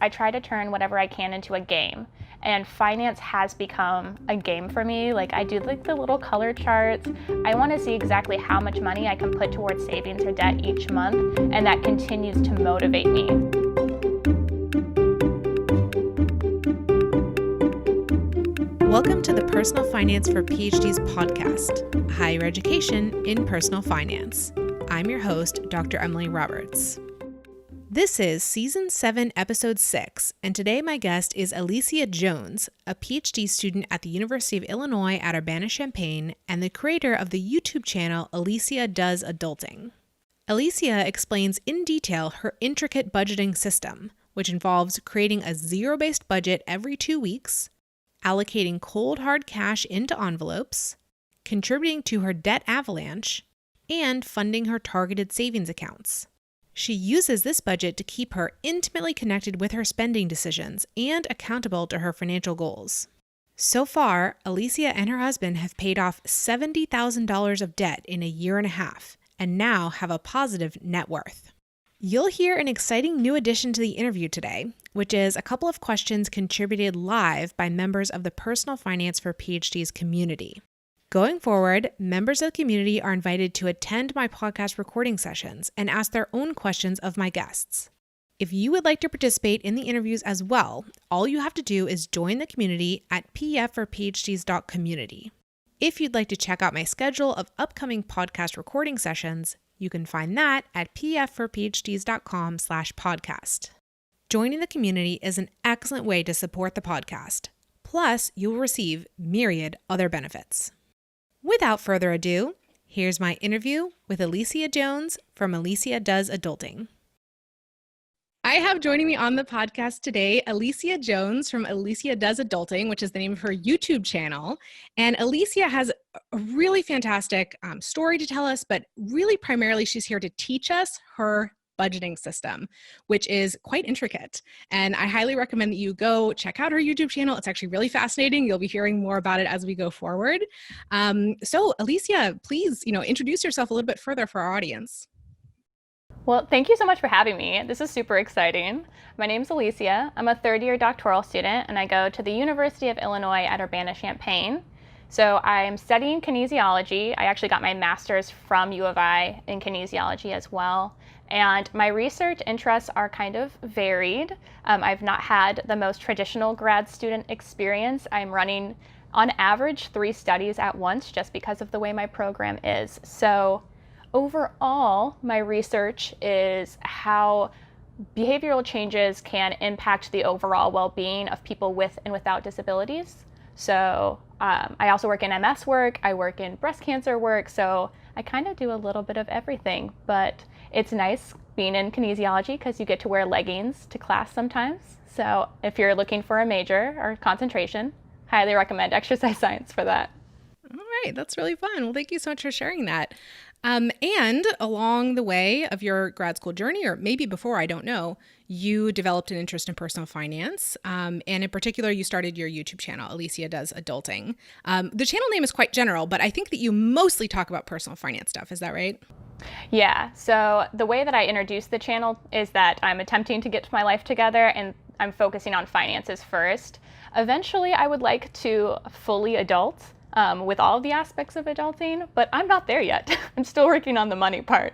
I try to turn whatever I can into a game. And finance has become a game for me. Like, I do like the little color charts. I want to see exactly how much money I can put towards savings or debt each month, and that continues to motivate me. Welcome to the Personal Finance for PhDs podcast, higher education in personal finance. I'm your host, Dr. Emily Roberts. This is Season 7, Episode 6, and today my guest is Alicia Jones, a PhD student at the University of Illinois at Urbana-Champaign and the creator of the YouTube channel Alicia Does Adulting. Alicia explains in detail her intricate budgeting system, which involves creating a zero-based budget every 2 weeks, allocating cold hard cash into envelopes, contributing to her debt avalanche, and funding her targeted savings accounts. She uses this budget to keep her intimately connected with her spending decisions and accountable to her financial goals. So far, Alicia and her husband have paid off $70,000 of debt in a year and a half, and now have a positive net worth. You'll hear an exciting new addition to the interview today, which is a couple of questions contributed live by members of the Personal Finance for PhDs community. Going forward, members of the community are invited to attend my podcast recording sessions and ask their own questions of my guests. If you would like to participate in the interviews as well, all you have to do is join the community at pfforphds.community. If you'd like to check out my schedule of upcoming podcast recording sessions, you can find that at pfforphds.com/podcast. Joining the community is an excellent way to support the podcast. Plus, you'll receive myriad other benefits. Without further ado, here's my interview with Alicia Jones from Alicia Does Adulting. I have joining me on the podcast today, Alicia Jones from Alicia Does Adulting, which is the name of her YouTube channel. And Alicia has a really fantastic story to tell us, but really primarily she's here to teach us her budgeting system, which is quite intricate. And I highly recommend that you go check out her YouTube channel. It's actually really fascinating. You'll be hearing more about it as we go forward. So Alicia, please, introduce yourself a little bit further for our audience. Well, thank you so much for having me. This is super exciting. My name's Alicia. I'm a third-year doctoral student, and I go to the University of Illinois at Urbana-Champaign. So I'm studying kinesiology. I actually got my master's from U of I in kinesiology as well. And my research interests are kind of varied. I've not had the most traditional grad student experience. I'm running, on average, 3 studies at once just because of the way my program is. So overall, my research is how behavioral changes can impact the overall well-being of people with and without disabilities. So I also work in MS work, I work in breast cancer work, so I kind of do a little bit of everything, but it's nice being in kinesiology because you get to wear leggings to class sometimes. So if you're looking for a major or concentration, highly recommend exercise science for that. All right, that's really fun. Well, thank you so much for sharing that. And along the way of your grad school journey, or maybe before, I don't know, you developed an interest in personal finance. And in particular, you started your YouTube channel, Alicia Does Adulting. The channel name is quite general, but I think that you mostly talk about personal finance stuff. Is that right? Yeah. So the way that I introduced the channel is that I'm attempting to get my life together and I'm focusing on finances first. Eventually, I would like to fully adult. With all of the aspects of adulting, but I'm not there yet. I'm still working on the money part.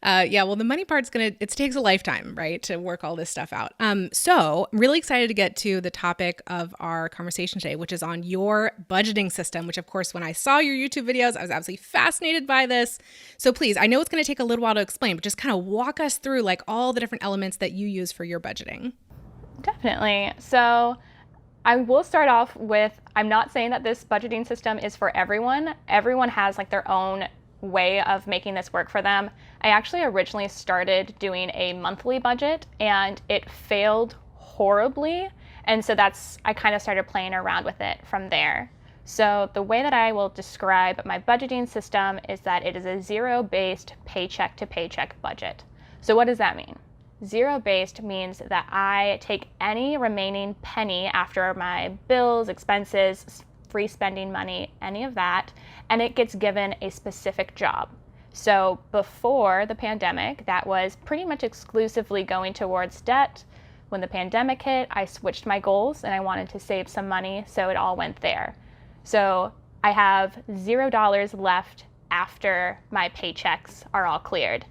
Well, the money part's it takes a lifetime, right, to work all this stuff out. So I'm really excited to get to the topic of our conversation today, which is on your budgeting system, which of course, when I saw your YouTube videos, I was absolutely fascinated by this. So please, I know it's going to take a little while to explain, but just kind of walk us through like all the different elements that you use for your budgeting. Definitely. So I will start off with, I'm not saying that this budgeting system is for everyone. Everyone has like their own way of making this work for them. I actually originally started doing a monthly budget and it failed horribly. And so I kind of started playing around with it from there. So the way that I will describe my budgeting system is that it is a zero-based paycheck to paycheck budget. So what does that mean? Zero-based means that I take any remaining penny after my bills, expenses, free spending money, any of that, and it gets given a specific job. So before the pandemic, that was pretty much exclusively going towards debt, when the pandemic hit, I switched my goals and I wanted to save some money, so it all went there. So I have $0 left after my paychecks are all cleared.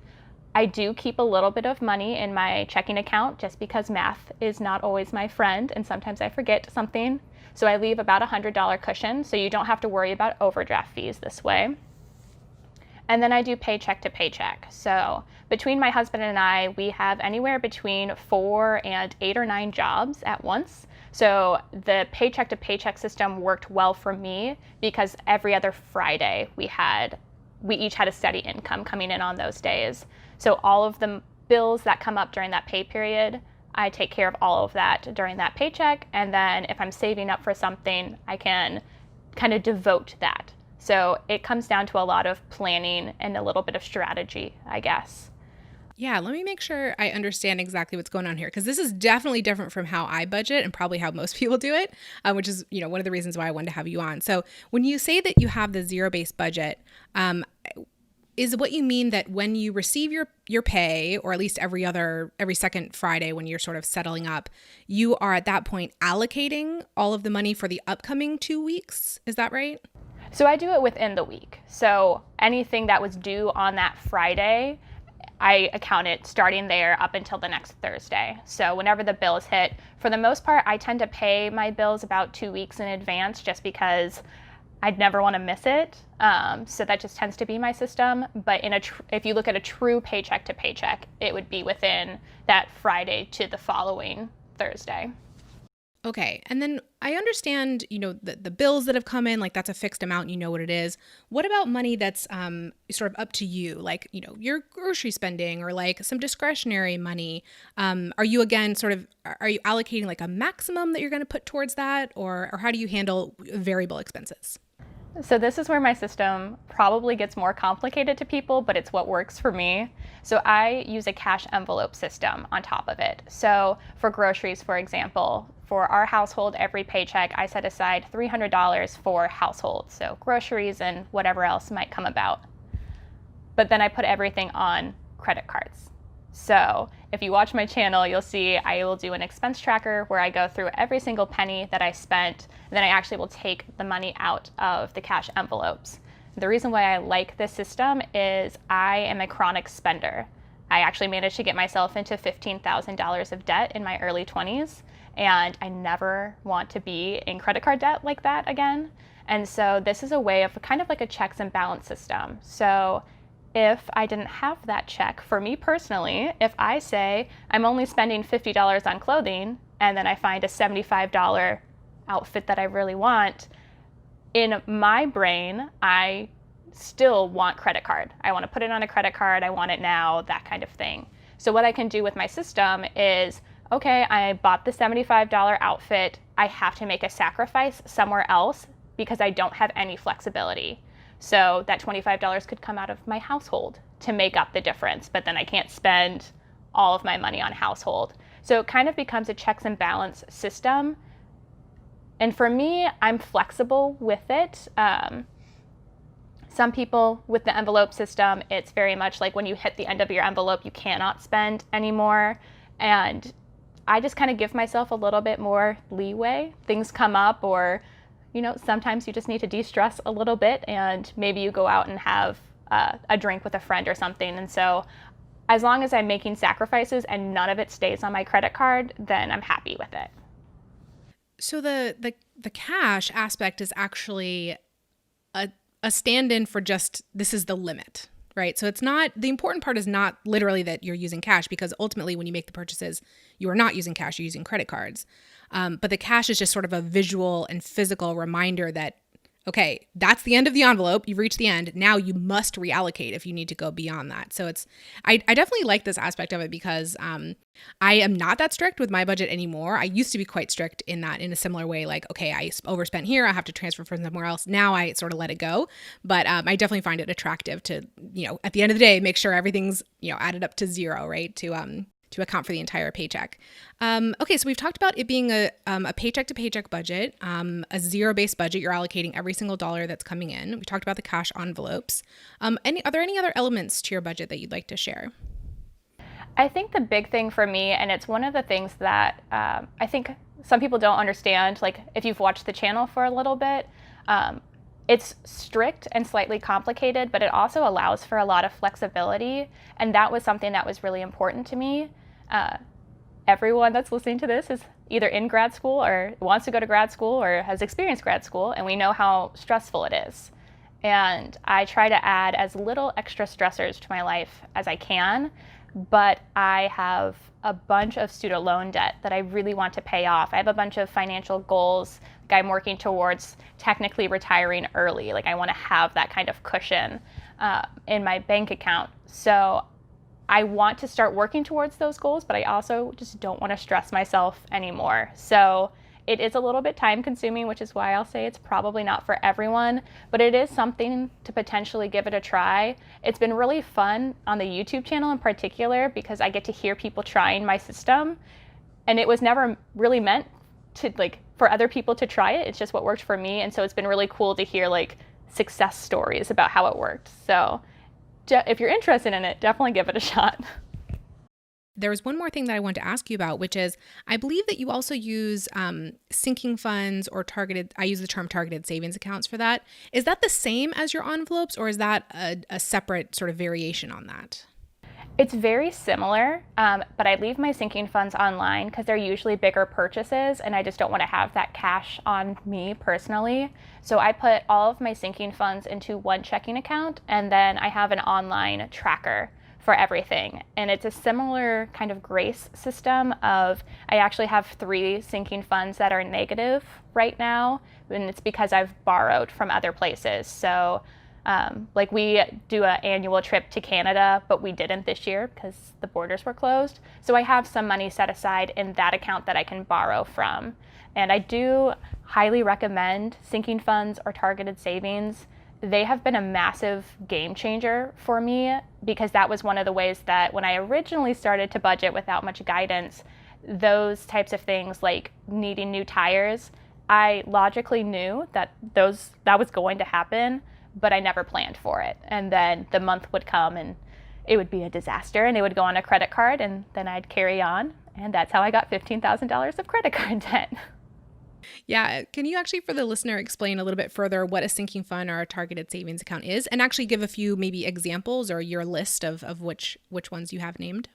I do keep a little bit of money in my checking account just because math is not always my friend and sometimes I forget something. So I leave about a $100 cushion so you don't have to worry about overdraft fees this way. And then I do paycheck to paycheck. So between my husband and I, we have anywhere between 4 and 8 or 9 jobs at once. So the paycheck to paycheck system worked well for me because every other Friday we each had a steady income coming in on those days. So all of the bills that come up during that pay period, I take care of all of that during that paycheck. And then if I'm saving up for something, I can kind of devote that. So it comes down to a lot of planning and a little bit of strategy, I guess. Yeah, let me make sure I understand exactly what's going on here, because this is definitely different from how I budget and probably how most people do it, which is, one of the reasons why I wanted to have you on. So when you say that you have the zero-based budget, is what you mean that when you receive your pay, or at least every second Friday when you're sort of settling up, you are at that point allocating all of the money for the upcoming 2 weeks? Is that right? So I do it within the week. So anything that was due on that Friday, I account it starting there up until the next Thursday. So whenever the bills hit, for the most part, I tend to pay my bills about 2 weeks in advance just because I'd never want to miss it. So that just tends to be my system. But if you look at a true paycheck to paycheck, it would be within that Friday to the following Thursday. Okay. And then I understand, the bills that have come in, like that's a fixed amount, you know what it is. What about money that's sort of up to you, like, your grocery spending or like some discretionary money? Are you allocating like a maximum that you're going to put towards that, or how do you handle variable expenses? So this is where my system probably gets more complicated to people, but it's what works for me. So I use a cash envelope system on top of it. So for groceries, for example, for our household, every paycheck, I set aside $300 for household. So groceries and whatever else might come about. But then I put everything on credit cards. So if you watch my channel, you'll see I will do an expense tracker where I go through every single penny that I spent, and then I actually will take the money out of the cash envelopes. The reason why I like this system is I am a chronic spender. I actually managed to get myself into $15,000 of debt in my early 20s, and I never want to be in credit card debt like that again. And so this is a way of kind of like a checks and balance system. So if I didn't have that check, for me personally, if I say I'm only spending $50 on clothing and then I find a $75 outfit that I really want, in my brain, I still want credit card. I want to put it on a credit card. I want it now, that kind of thing. So what I can do with my system is, okay, I bought the $75 outfit. I have to make a sacrifice somewhere else because I don't have any flexibility. So that $25 could come out of my household to make up the difference, but then I can't spend all of my money on household. So it kind of becomes a checks and balance system. And for me, I'm flexible with it. Some people with the envelope system, it's very much like when you hit the end of your envelope, you cannot spend anymore. And I just kind of give myself a little bit more leeway. Things come up, or sometimes you just need to de-stress a little bit, and maybe you go out and have a drink with a friend or something. And so as long as I'm making sacrifices and none of it stays on my credit card, then I'm happy with it. So the cash aspect is actually a stand-in for just, this is the limit, right? So it's not, the important part is not literally that you're using cash, because ultimately when you make the purchases, you are not using cash, you're using credit cards. But the cash is just sort of a visual and physical reminder that, okay, that's the end of the envelope. You've reached the end. Now you must reallocate if you need to go beyond that. So I definitely like this aspect of it because I am not that strict with my budget anymore. I used to be quite strict in a similar way. Like, okay, I overspent here. I have to transfer from somewhere else. Now I sort of let it go. But I definitely find it attractive to, at the end of the day, make sure everything's, added up to zero, right? To account for the entire paycheck. Okay, so we've talked about it being a paycheck to paycheck budget, a zero-based budget. You're allocating every single dollar that's coming in. We talked about the cash envelopes. Are there any other elements to your budget that you'd like to share? I think the big thing for me, and it's one of the things that I think some people don't understand, like if you've watched the channel for a little bit, it's strict and slightly complicated, but it also allows for a lot of flexibility. And that was something that was really important to me. Everyone that's listening to this is either in grad school or wants to go to grad school or has experienced grad school, and we know how stressful it is. And I try to add as little extra stressors to my life as I can, but I have a bunch of student loan debt that I really want to pay off. I have a bunch of financial goals. Like I'm working towards technically retiring early. Like I want to have that kind of cushion in my bank account. So I want to start working towards those goals, but I also just don't want to stress myself anymore. So it is a little bit time consuming, which is why I'll say it's probably not for everyone, but it is something to potentially give it a try. It's been really fun on the YouTube channel in particular because I get to hear people trying my system, and it was never really meant to for other people to try it. It's just what worked for me. And so it's been really cool to hear success stories about how it worked. So if you're interested in it, definitely give it a shot. There was one more thing that I wanted to ask you about, which is I believe that you also use sinking funds or I use the term targeted savings accounts for that. Is that the same as your envelopes, or is that a separate sort of variation on that? It's very similar, but I leave my sinking funds online because they're usually bigger purchases and I just don't want to have that cash on me personally. So I put all of my sinking funds into one checking account, and then I have an online tracker for everything. And it's a similar kind of grace system of, I actually have 3 sinking funds that are negative right now, and it's because I've borrowed from other places. So we do an annual trip to Canada, but we didn't this year because the borders were closed. So I have some money set aside in that account that I can borrow from. And I do highly recommend sinking funds or targeted savings. They have been a massive game changer for me because that was one of the ways that when I originally started to budget without much guidance, those types of things like needing new tires, I logically knew that that was going to happen, but I never planned for it. And then the month would come and it would be a disaster, and it would go on a credit card, and then I'd carry on. And that's how I got $15,000 of credit card debt. Yeah. Can you actually, for the listener, explain a little bit further what a sinking fund or a targeted savings account is, and actually give a few maybe examples or your list of which ones you have named?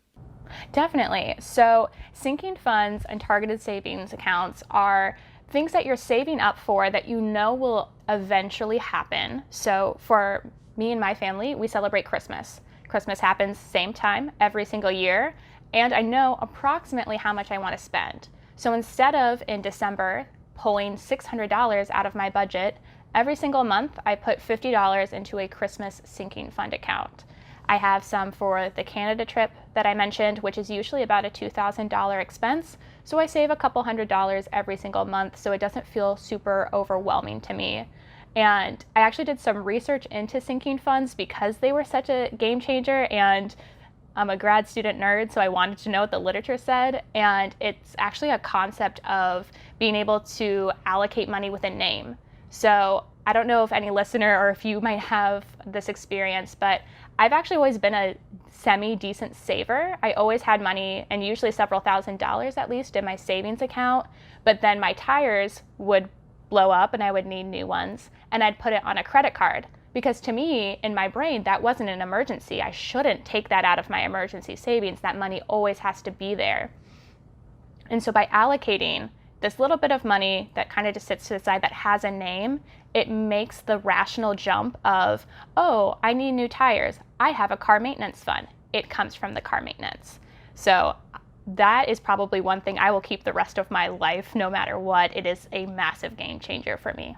Definitely. So sinking funds and targeted savings accounts are things that you're saving up for that you know will eventually happen. So for me and my family, we celebrate Christmas. Christmas happens same time every single year, and I know approximately how much I want to spend. So instead of in December pulling $600 out of my budget, every single month I put $50 into a Christmas sinking fund account. I have some for the Canada trip that I mentioned, which is usually about a $2,000 expense. So I save a couple $100s every single month, so it doesn't feel super overwhelming to me. And I actually did some research into sinking funds because they were such a game changer, and I'm a grad student nerd, so I wanted to know what the literature said. And it's actually a concept of being able to allocate money with a name. So I don't know if any listener or if you might have this experience, but I've actually always been a semi-decent saver. I always had money, and usually several $1,000s at least, in my savings account, but then my tires would blow up and I would need new ones, and I'd put it on a credit card. Because to me, in my brain, that wasn't an emergency. I shouldn't take that out of my emergency savings. That money always has to be there. And so by allocating this little bit of money that kind of just sits to the side that has a name, it makes the rational jump of, oh, I need new tires. I have a car maintenance fund. It comes from the car maintenance. So that is probably one thing I will keep the rest of my life, no matter what. It is a massive game changer for me.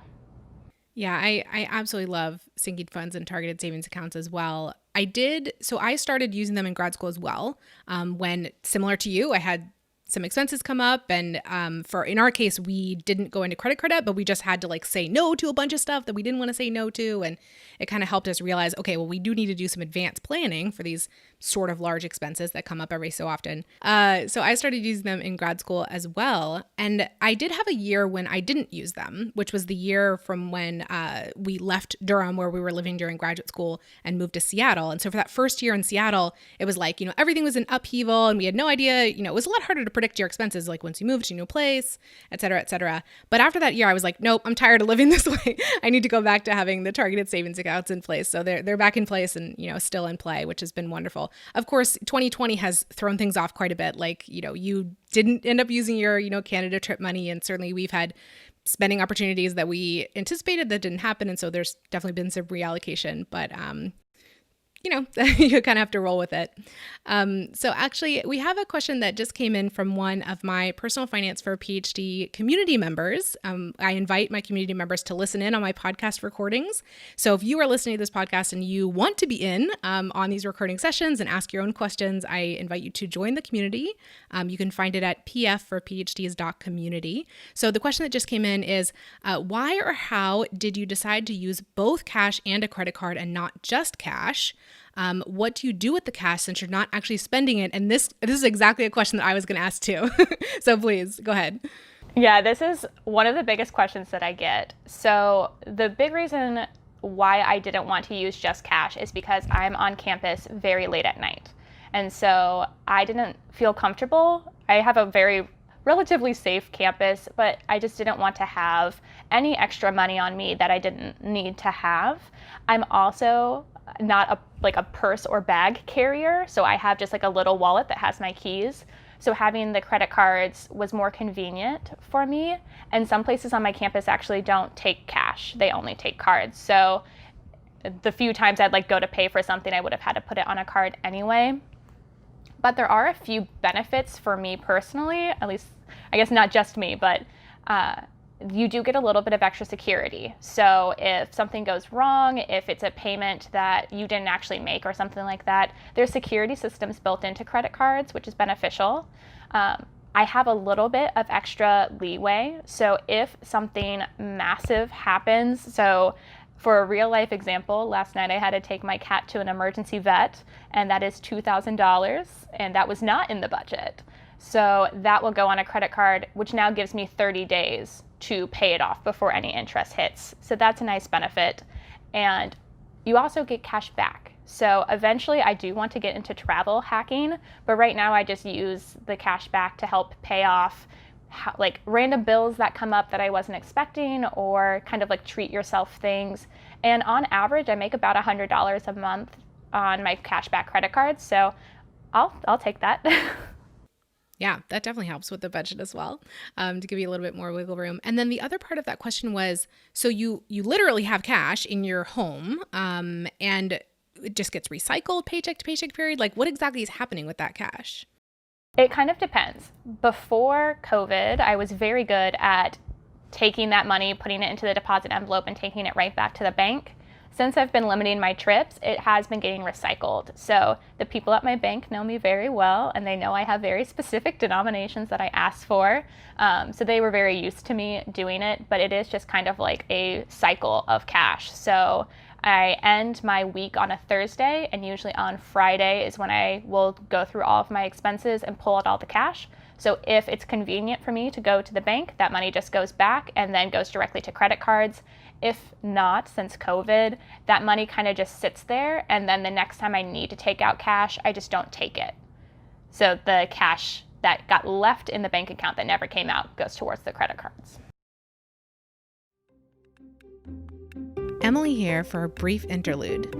Yeah, I absolutely love sinking funds and targeted savings accounts as well. I started using them in grad school as well. When, similar to you, I had some expenses come up, and in our case, we didn't go into credit card debt, but we just had to like say no to a bunch of stuff that we didn't want to say no to, and it kind of helped us realize, okay, well, we do need to do some advanced planning for these sort of large expenses that come up every so often. So I started using them in grad school as well, and I did have a year when I didn't use them, which was the year from when we left Durham, where we were living during graduate school, and moved to Seattle. And so for that first year in Seattle, it was like, everything was in upheaval, and we had no idea, it was a lot harder to predict your expenses, like once you moved to a new place, et cetera, et cetera. But after that year, I was like, nope, I'm tired of living this way. I need to go back to having the targeted savings accounts in place. So they're back in place and, still in play, which has been wonderful. Of course, 2020 has thrown things off quite a bit. Like, you didn't end up using your, Canada trip money. And certainly we've had spending opportunities that we anticipated that didn't happen. And so there's definitely been some reallocation, but, you kind of have to roll with it. So actually, we have a question that just came in from one of my Personal Finance for PhD community members. I invite my community members to listen in on my podcast recordings. So if you are listening to this podcast and you want to be in on these recording sessions and ask your own questions, I invite you to join the community. You can find it at pfforphds.community. So the question that just came in is, why or how did you decide to use both cash and a credit card and not just cash? What do you do with the cash since you're not actually spending it? And this is exactly a question that I was going to ask too. So please go ahead. Yeah, this is one of the biggest questions that I get. So the big reason why I didn't want to use just cash is because I'm on campus very late at night. And so I didn't feel comfortable. I have a very relatively safe campus, but I just didn't want to have any extra money on me that I didn't need to have. I'm also not a purse or bag carrier, so I have just like a little wallet that has my keys. So having the credit cards was more convenient for me. And some places on my campus actually don't take cash, they only take cards. So the few times I'd go to pay for something, I would have had to put it on a card anyway. But there are a few benefits for me personally, at least, I guess not just me, but you do get a little bit of extra security. So if something goes wrong, if it's a payment that you didn't actually make or something like that, there's security systems built into credit cards, which is beneficial. I have a little bit of extra leeway. So if something massive happens, so for a real life example, last night I had to take my cat to an emergency vet, and that is $2,000, and that was not in the budget. So that will go on a credit card, which now gives me 30 days to pay it off before any interest hits. So that's a nice benefit. And you also get cash back. So eventually I do want to get into travel hacking, but right now I just use the cash back to help pay off random bills that come up that I wasn't expecting, or kind of treat yourself things. And on average, I make about $100 a month on my cashback credit cards. So I'll take that. Yeah, that definitely helps with the budget as well, to give you a little bit more wiggle room. And then the other part of that question was, so you literally have cash in your home, and it just gets recycled paycheck to paycheck period. What exactly is happening with that cash? It kind of depends. Before COVID, I was very good at taking that money, putting it into the deposit envelope, and taking it right back to the bank. Since I've been limiting my trips, it has been getting recycled. So the people at my bank know me very well, and they know I have very specific denominations that I ask for. So they were very used to me doing it, but it is just kind of like a cycle of cash. So I end my week on a Thursday, and usually on Friday is when I will go through all of my expenses and pull out all the cash. So if it's convenient for me to go to the bank, that money just goes back and then goes directly to credit cards. If not, since COVID, that money kind of just sits there, and then the next time I need to take out cash, I just don't take it. So the cash that got left in the bank account that never came out goes towards the credit cards. Emily here for a brief interlude.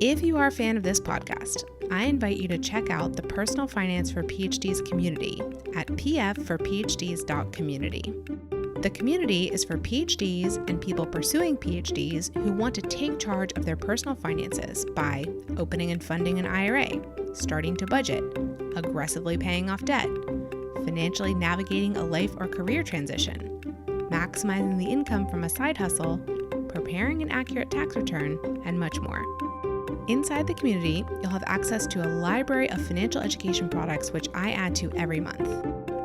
If you are a fan of this podcast, I invite you to check out the Personal Finance for PhDs community at pfforphds.community. The community is for PhDs and people pursuing PhDs who want to take charge of their personal finances by opening and funding an IRA, starting to budget, aggressively paying off debt, financially navigating a life or career transition, maximizing the income from a side hustle, preparing an accurate tax return, and much more. Inside the community, you'll have access to a library of financial education products which I add to every month.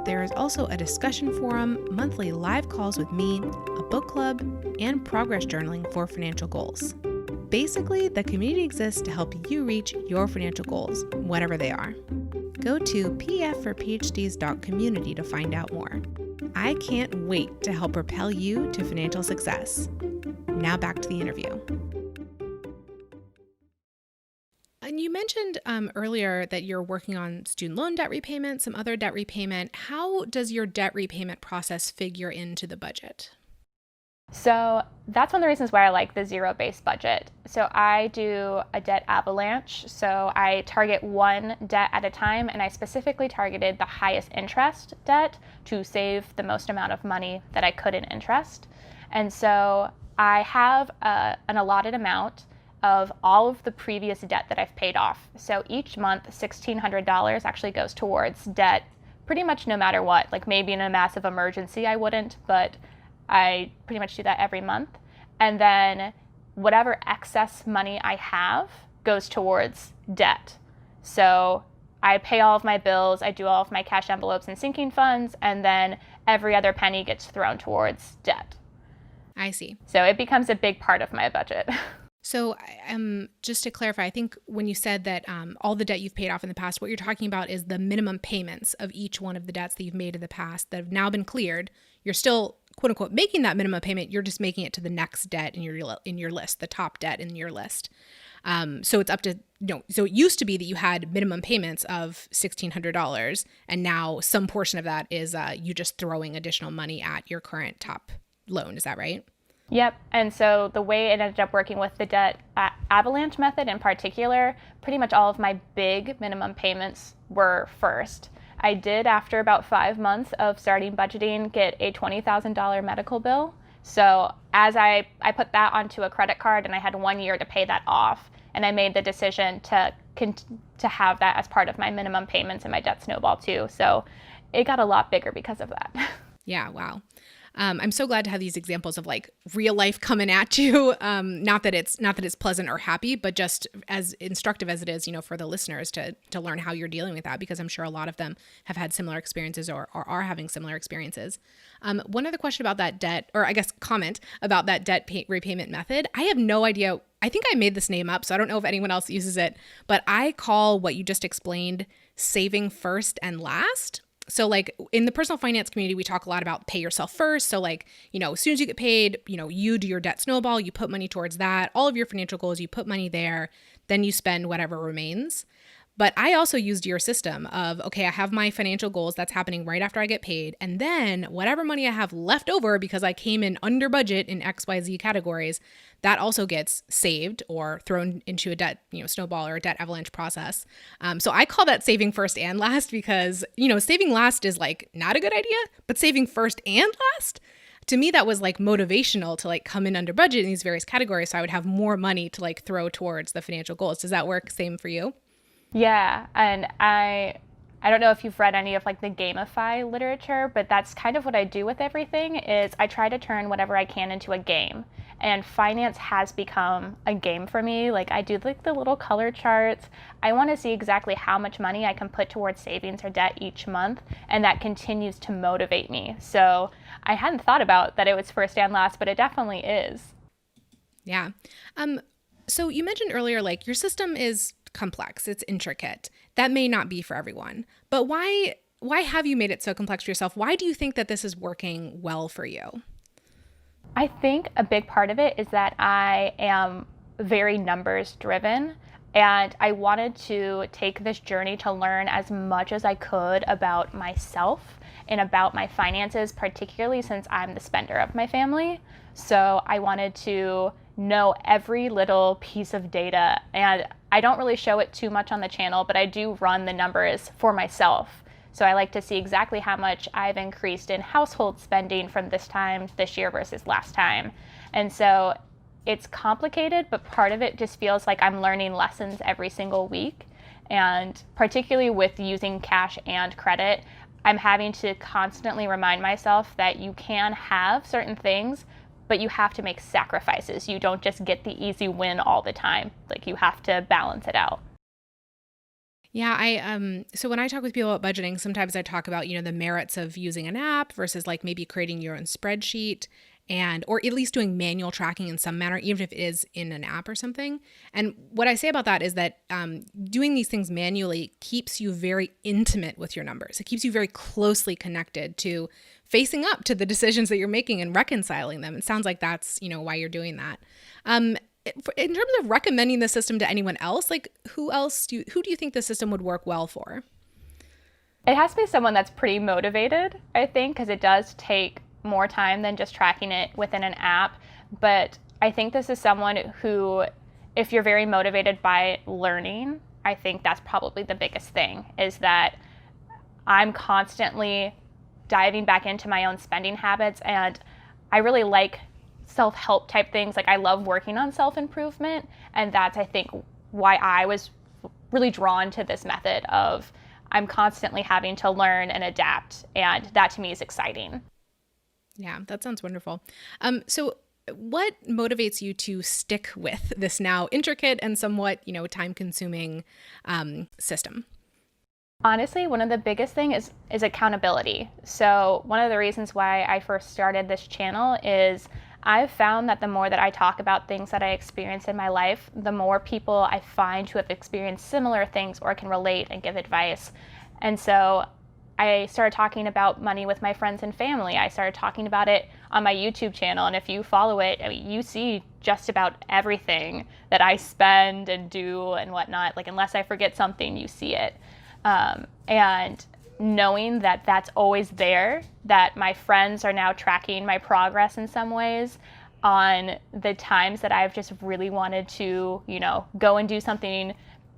there is also a discussion forum, monthly live calls with me, a book club, and progress journaling for financial goals. Basically, the community exists to help you reach your financial goals, whatever they are. Go to pfforphds.community to find out more. I can't wait to help propel you to financial success. Now back to the interview. And you mentioned earlier that you're working on student loan debt repayment, some other debt repayment. How does your debt repayment process figure into the budget? So that's one of the reasons why I like the zero-based budget. So I do a debt avalanche. So I target one debt at a time, and I specifically targeted the highest interest debt to save the most amount of money that I could in interest. And so I have an allotted amount of all of the previous debt that I've paid off. So each month, $1,600 actually goes towards debt pretty much no matter what. Like maybe in a massive emergency I wouldn't, but I pretty much do that every month. And then whatever excess money I have goes towards debt. So I pay all of my bills, I do all of my cash envelopes and sinking funds, and then every other penny gets thrown towards debt. I see. So it becomes a big part of my budget. So just to clarify, I think when you said that all the debt you've paid off in the past, what you're talking about is the minimum payments of each one of the debts that you've made in the past that have now been cleared. You're still, quote unquote, making that minimum payment. You're just making it to the next debt in your list, the top debt in your list. So it's up to, so it used to be that you had minimum payments of $1,600, and now some portion of that is you just throwing additional money at your current top loan. Is that right? Yep. And so the way it ended up working with the debt avalanche method in particular, pretty much all of my big minimum payments were first. I did, after about 5 months of starting budgeting, get a $20,000 medical bill. So as I put that onto a credit card, and I had 1 year to pay that off, and I made the decision to have that as part of my minimum payments in my debt snowball too. So it got a lot bigger because of that. Yeah. Wow. I'm so glad to have these examples of like real life coming at you. Not that it's pleasant or happy, but just as instructive as it is, for the listeners to learn how you're dealing with that, because I'm sure a lot of them have had similar experiences or are having similar experiences. One other question about that debt, or I guess comment about that debt repayment method. I have no idea. I think I made this name up, so I don't know if anyone else uses it, but I call what you just explained saving first and last. So like in the personal finance community, we talk a lot about pay yourself first. So like, as soon as you get paid, you do your debt snowball, you put money towards that, all of your financial goals, you put money there, then you spend whatever remains. But I also used your system of, okay, I have my financial goals that's happening right after I get paid. And then whatever money I have left over because I came in under budget in XYZ categories, that also gets saved or thrown into a debt, snowball or a debt avalanche process. So I call that saving first and last because, saving last is like not a good idea, but saving first and last, to me, that was like motivational to like come in under budget in these various categories. So I would have more money to like throw towards the financial goals. Does that work? Same for you? Yeah, and I don't know if you've read any of like the gamify literature, but that's kind of what I do with everything is I try to turn whatever I can into a game. And finance has become a game for me. Like I do like the little color charts. I want to see exactly how much money I can put towards savings or debt each month, and that continues to motivate me. So I hadn't thought about that it was first and last, but it definitely is. Yeah. So you mentioned earlier, like your system is complex, it's intricate. That may not be for everyone, but why have you made it so complex for yourself? Why do you think that this is working well for you? I think a big part of it is that I am very numbers driven, and I wanted to take this journey to learn as much as I could about myself and about my finances, particularly since I'm the spender of my family. So I wanted to know every little piece of data, and I don't really show it too much on the channel, but I do run the numbers for myself. So I like to see exactly how much I've increased in household spending from this time this year versus last time. And so it's complicated, but part of it just feels like I'm learning lessons every single week. And particularly with using cash and credit, I'm having to constantly remind myself that you can have certain things, but you have to make sacrifices. You don't just get the easy win all the time. Like you have to balance it out. Yeah, so when I talk with people about budgeting, sometimes I talk about, the merits of using an app versus like maybe creating your own spreadsheet or at least doing manual tracking in some manner, even if it is in an app or something. And what I say about that is that doing these things manually keeps you very intimate with your numbers. It keeps you very closely connected to facing up to the decisions that you're making and reconciling them. It sounds like that's, why you're doing that. In terms of recommending the system to anyone else, like who do you think the system would work well for? It has to be someone that's pretty motivated, I think, because it does take more time than just tracking it within an app. But I think this is someone who, if you're very motivated by learning, I think that's probably the biggest thing, is that I'm constantly diving back into my own spending habits, and I really like self-help type things. Like I love working on self-improvement, and that's, I think, why I was really drawn to this method of I'm constantly having to learn and adapt, and that to me is exciting. Yeah, that sounds wonderful. So what motivates you to stick with this now intricate and somewhat, time-consuming system? Honestly, one of the biggest things is accountability. So one of the reasons why I first started this channel is I've found that the more that I talk about things that I experience in my life, the more people I find who have experienced similar things or can relate and give advice. And so I started talking about money with my friends and family. I started talking about it on my YouTube channel. And if you follow it, I mean, you see just about everything that I spend and do and whatnot. Like, unless I forget something, you see it. And knowing that that's always there, that my friends are now tracking my progress in some ways on the times that I've just really wanted to, go and do something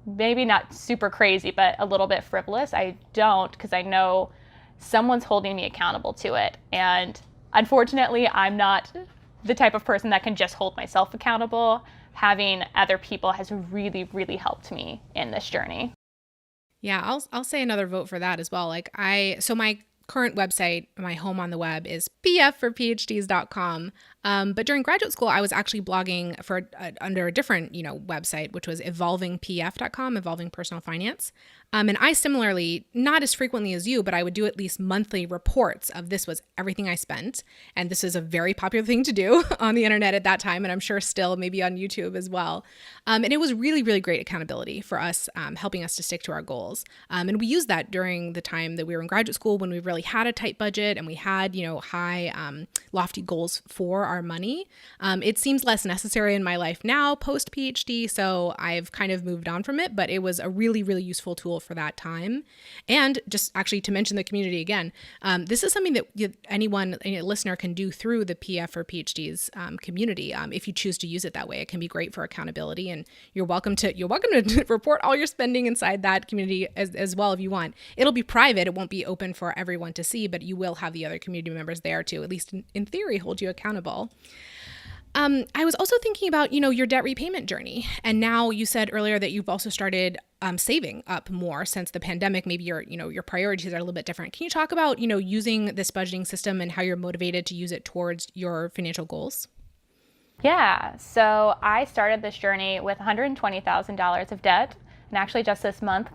maybe not super crazy, but a little bit frivolous. I don't, because I know someone's holding me accountable to it. And unfortunately, I'm not the type of person that can just hold myself accountable. Having other people has really, really helped me in this journey. Yeah, I'll say another vote for that as well. So my current website, my home on the web is pfforphds.com. But during graduate school, I was actually blogging under a different, website, which was evolvingpf.com, Evolving Personal Finance. And I similarly, not as frequently as you, but I would do at least monthly reports of this was everything I spent. And this is a very popular thing to do on the internet at that time. And I'm sure still maybe on YouTube as well. And it was really, really great accountability for us, helping us to stick to our goals. And we used that during the time that we were in graduate school when we really had a tight budget and we had, high, lofty goals for our money. It seems less necessary in my life now post PhD, so I've kind of moved on from it, but it was a really, really useful tool for that time. And just actually to mention the community again, this is something that any listener can do through the PF for PhDs community. If you choose to use it that way, it can be great for accountability, and you're welcome to report all your spending inside that community as well if you want. It'll be private; it won't be open for everyone to see, but you will have the other community members there to, at least in theory, hold you accountable. I was also thinking about, your debt repayment journey. And now you said earlier that you've also started saving up more since the pandemic. Maybe your priorities are a little bit different. Can you talk about, using this budgeting system and how you're motivated to use it towards your financial goals? Yeah, so I started this journey with $120,000 of debt. And actually just this month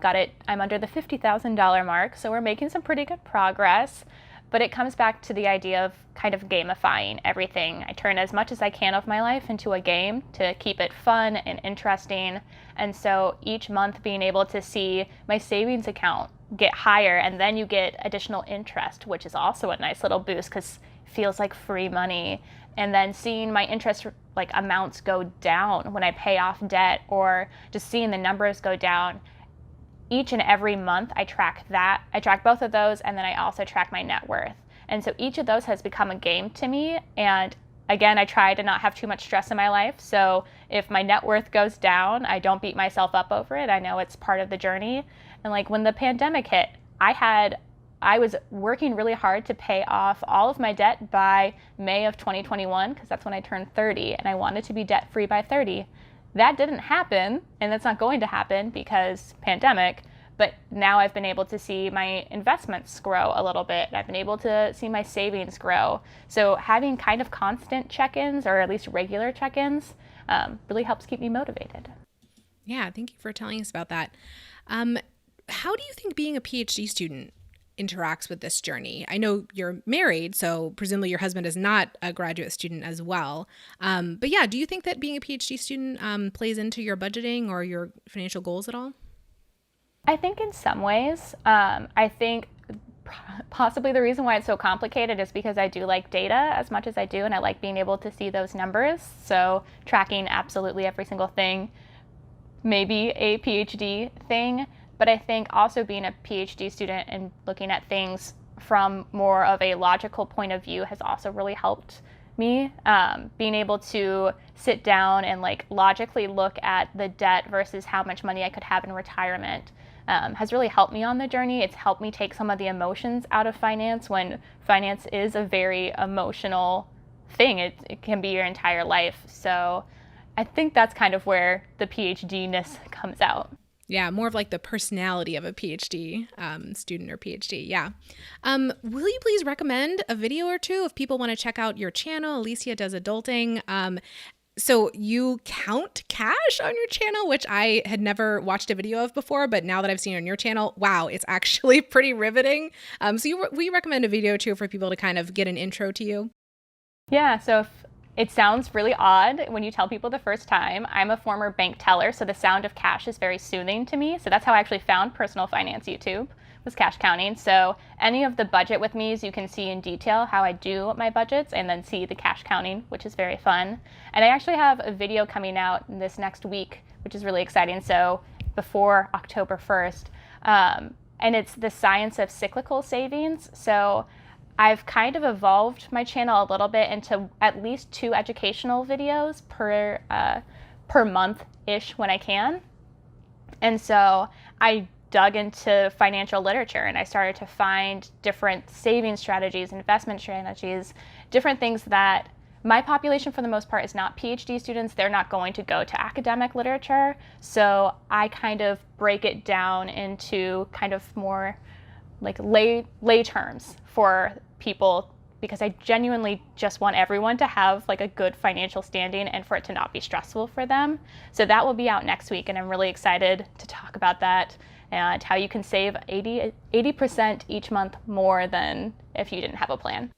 I'm under the $50,000 mark. So we're making some pretty good progress. But it comes back to the idea of kind of gamifying everything. I turn as much as I can of my life into a game to keep it fun and interesting. And so each month being able to see my savings account get higher, and then you get additional interest, which is also a nice little boost because it feels like free money. And then seeing my interest amounts go down when I pay off debt, or just seeing the numbers go down. Each and every month I track that. I track both of those, and then I also track my net worth. And so each of those has become a game to me. And again, I try to not have too much stress in my life. So if my net worth goes down, I don't beat myself up over it. I know it's part of the journey. And when the pandemic hit, I was working really hard to pay off all of my debt by May of 2021, because that's when I turned 30, and I wanted to be debt free by 30. That didn't happen, and that's not going to happen because pandemic, but now I've been able to see my investments grow a little bit. I've been able to see my savings grow. So having kind of constant check-ins, or at least regular check-ins, really helps keep me motivated. Yeah, thank you for telling us about that. how do you think being a PhD student interacts with this journey? I know you're married, so presumably your husband is not a graduate student as well. But yeah, do you think that being a PhD student plays into your budgeting or your financial goals at all? I think in some ways, I think possibly the reason why it's so complicated is because I do like data as much as I do, and I like being able to see those numbers. So tracking absolutely every single thing, maybe a PhD thing. But I think also being a PhD student and looking at things from more of a logical point of view has also really helped me. Being able to sit down and like logically look at the debt versus how much money I could have in retirement has really helped me on the journey. It's helped me take some of the emotions out of finance when finance is a very emotional thing. It can be your entire life. So I think that's kind of where the PhD-ness comes out. Yeah, more of like the personality of a PhD student or PhD. Yeah. Will you please recommend a video or two if people want to check out your channel, Alicia Does Adulting? So you count cash on your channel, which I had never watched a video of before, but now that I've seen it on your channel, wow, it's actually pretty riveting. Will you recommend a video or two for people to kind of get an intro to you? Yeah, so if it sounds really odd when you tell people the first time. I'm a former bank teller, so the sound of cash is very soothing to me. So that's how I actually found Personal Finance YouTube, was cash counting. So any of the budget with me's, you can see in detail how I do my budgets and then see the cash counting, which is very fun. And I actually have a video coming out this next week, which is really exciting. So before October 1st. And it's the science of cyclical savings. So I've kind of evolved my channel a little bit into at least 2 educational videos per month-ish when I can. And so I dug into financial literature and I started to find different saving strategies, investment strategies, different things that my population for the most part is not PhD students. They're not going to go to academic literature. So I kind of break it down into kind of more like lay terms for people, because I genuinely just want everyone to have like a good financial standing and for it to not be stressful for them. So that will be out next week, and I'm really excited to talk about that and how you can save 80% each month more than if you didn't have a plan.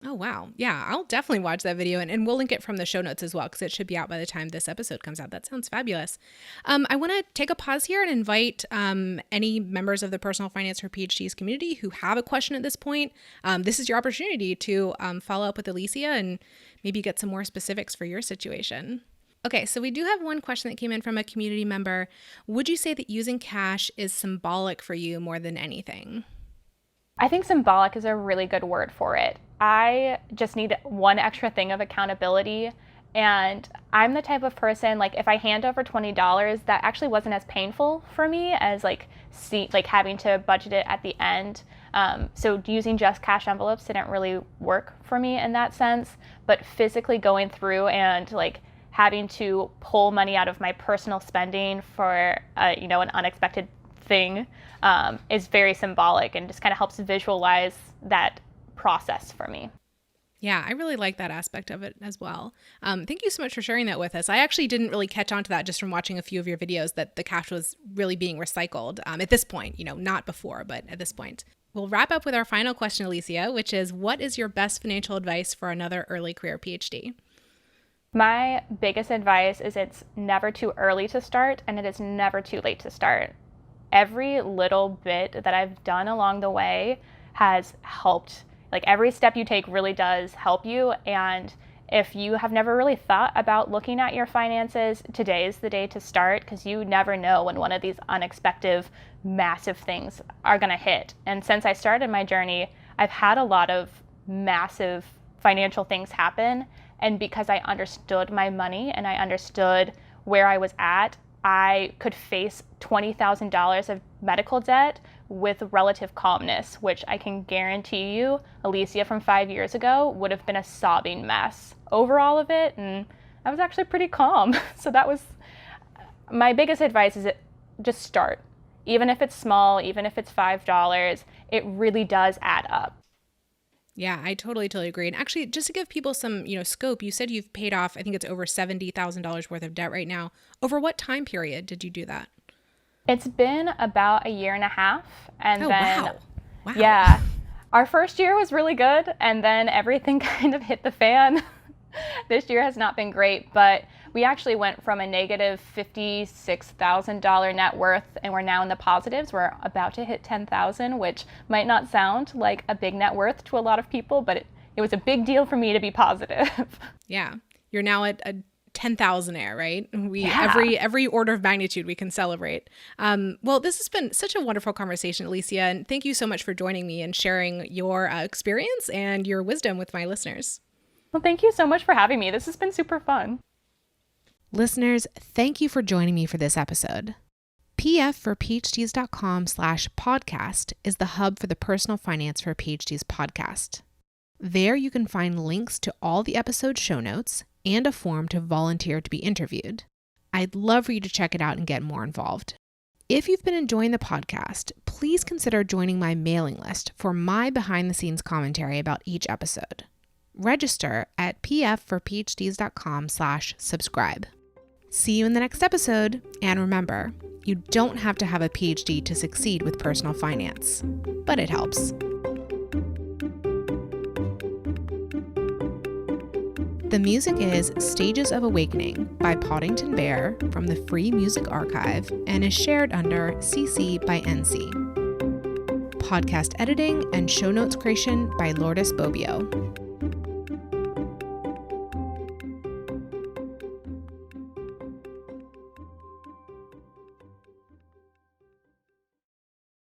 Oh, wow. Yeah, I'll definitely watch that video, and we'll link it from the show notes as well, because it should be out by the time this episode comes out. That sounds fabulous. I want to take a pause here and invite any members of the Personal Finance for PhDs community who have a question at this point. This is your opportunity to follow up with Alicia and maybe get some more specifics for your situation. Okay, so we do have one question that came in from a community member. Would you say that using cash is symbolic for you more than anything? I think symbolic is a really good word for it. I just need one extra thing of accountability. And I'm the type of person, like if I hand over $20, that actually wasn't as painful for me as like having to budget it at the end. So using just cash envelopes didn't really work for me in that sense. But physically going through and like having to pull money out of my personal spending for an unexpected thing is very symbolic and just kind of helps visualize that process for me. Yeah, I really like that aspect of it as well. Thank you so much for sharing that with us. I actually didn't really catch on to that just from watching a few of your videos, that the cash was really being recycled at this point, not before, but at this point. We'll wrap up with our final question, Alicia, which is, what is your best financial advice for another early career PhD? My biggest advice is it's never too early to start, and it is never too late to start. Every little bit that I've done along the way has helped. Like every step you take really does help you. And if you have never really thought about looking at your finances, today is the day to start, because you never know when one of these unexpected, massive things are going to hit. And since I started my journey, I've had a lot of massive financial things happen. And because I understood my money and I understood where I was at, I could face $20,000 of medical debt with relative calmness, which I can guarantee you, Alicia from 5 years ago would have been a sobbing mess over all of it. And I was actually pretty calm. So that was my biggest advice, is just start. Even if it's small, even if it's $5, it really does add up. Yeah, I totally agree. And actually, just to give people some, scope, you said you've paid off, I think it's over $70,000 worth of debt right now. Over what time period did you do that? It's been about a year and a half. And then, Wow. yeah, our first year was really good. And then everything kind of hit the fan. This year has not been great, but we actually went from a negative $56,000 net worth, and we're now in the positives. We're about to hit 10,000, which might not sound like a big net worth to a lot of people, but it was a big deal for me to be positive. Yeah. You're now at a 10,000-aire, right? Yeah. Every order of magnitude we can celebrate. Well, this has been such a wonderful conversation, Alicia, and thank you so much for joining me and sharing your experience and your wisdom with my listeners. Well, thank you so much for having me. This has been super fun. Listeners, thank you for joining me for this episode. pfforphds.com/podcast is the hub for the Personal Finance for PhDs podcast. There you can find links to all the episode show notes and a form to volunteer to be interviewed. I'd love for you to check it out and get more involved. If you've been enjoying the podcast, please consider joining my mailing list for my behind-the-scenes commentary about each episode. Register at pfforphds.com/subscribe. See you in the next episode. And remember, you don't have to have a PhD to succeed with personal finance, but it helps. The music is Stages of Awakening by Poddington Bear from the Free Music Archive and is shared under CC by NC. Podcast editing and show notes creation by Lourdes Bobbio.